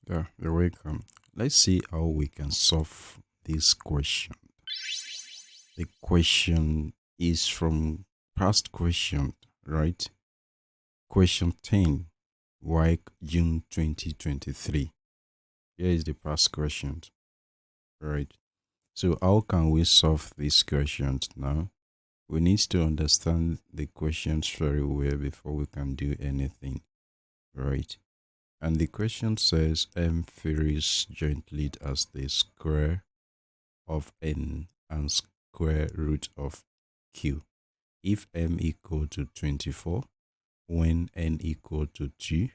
Yeah, you're welcome. Let's see how we can solve this question. The question is from past question, right? Question 10, WAEC June 2023. Here is the past question, right? So how can we solve these questions now? We need to understand the questions very well before we can do anything, right? And the question says M varies jointly as the square of n and square root of q. If m equal to 24, when n equal to 2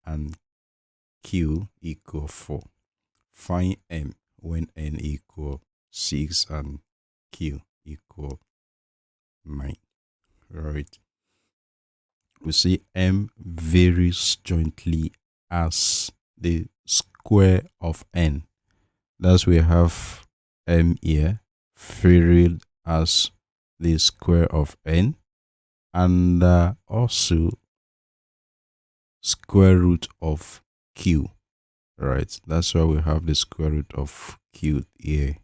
and q equal 4. Find m when n equal 6 and q equal 9. Right. We see m varies jointly as the square of n. Thus we have m here varied as the square of n, and also square root of q, right? That's why we have the square root of q here,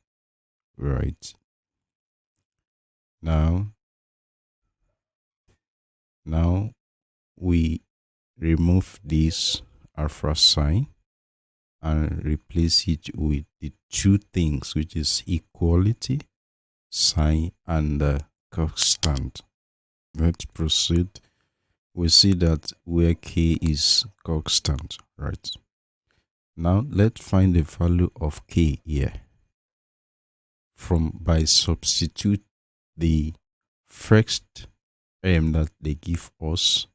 right? Now we remove this alpha sign and replace it with the two things, which is equality sign and constant. Let's proceed. We see that where k is constant, right? Now let's find the value of k here by substitute the first m that they give us,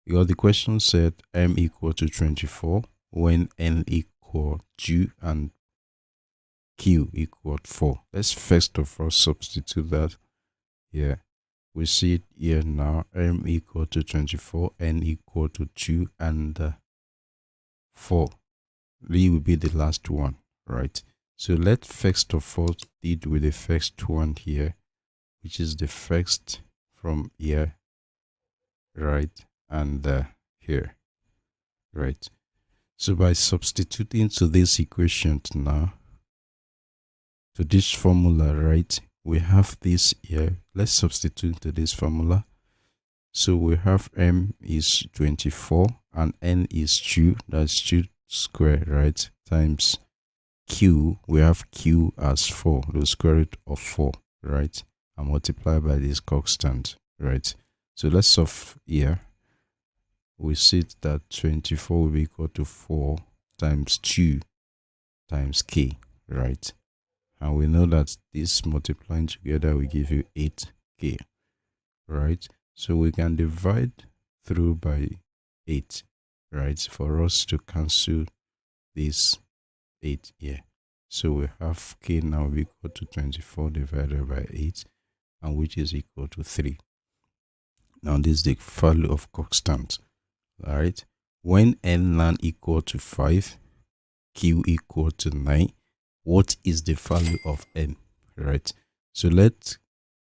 because the question said m equal to 24 when n equal 2 and q equal 4. Let's first of all substitute that here. We see it here now, m equal to 24, n equal to 2 and 4. D will be the last one, right? So let's first of all deal with the first one here, which is the first from here, right, and here, right? So by substituting to this equation now, to this formula, right, we have this here. Let's substitute to this formula. So we have m is 24 and n is 2, that's 2 square, right, times q, we have q as 4, the square root of 4, right, and multiply by this constant, right? So let's solve here. We see that 24 will be equal to 4 times 2 times k, right? And we know that this multiplying together will give you 8k, right? So we can divide through by 8, right, for us to cancel this 8 here. So we have k now equal to 24 divided by 8, and which is equal to 3. Now this is the value of constant, right? When n land equal to 5, q equal to 9, what is the value of n, right? So let's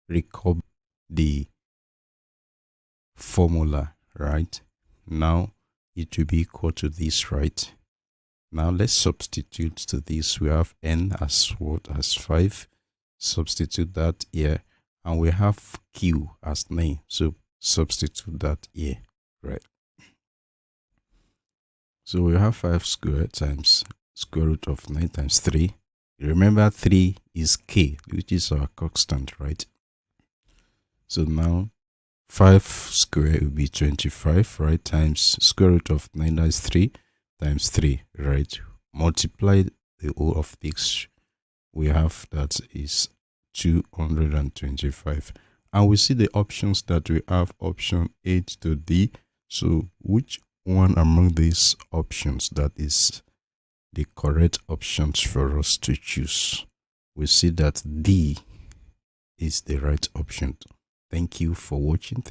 recall the formula, right? Now it will be equal to this, right? Now let's substitute to this. We have n as what? As 5. Substitute that here, and we have q as 9. So substitute that here, right? So we have 5 squared times square root of 9 times 3. Remember 3 is k, which is our constant, right? So now 5 squared will be 25, right, times square root of 9, that's 3 times 3, right? Multiply the whole of this, we have that is 225. And we see the options that we have, option A to D. So which one among these options that is the correct options for us to choose? We see that D is the right option. Thank you for watching.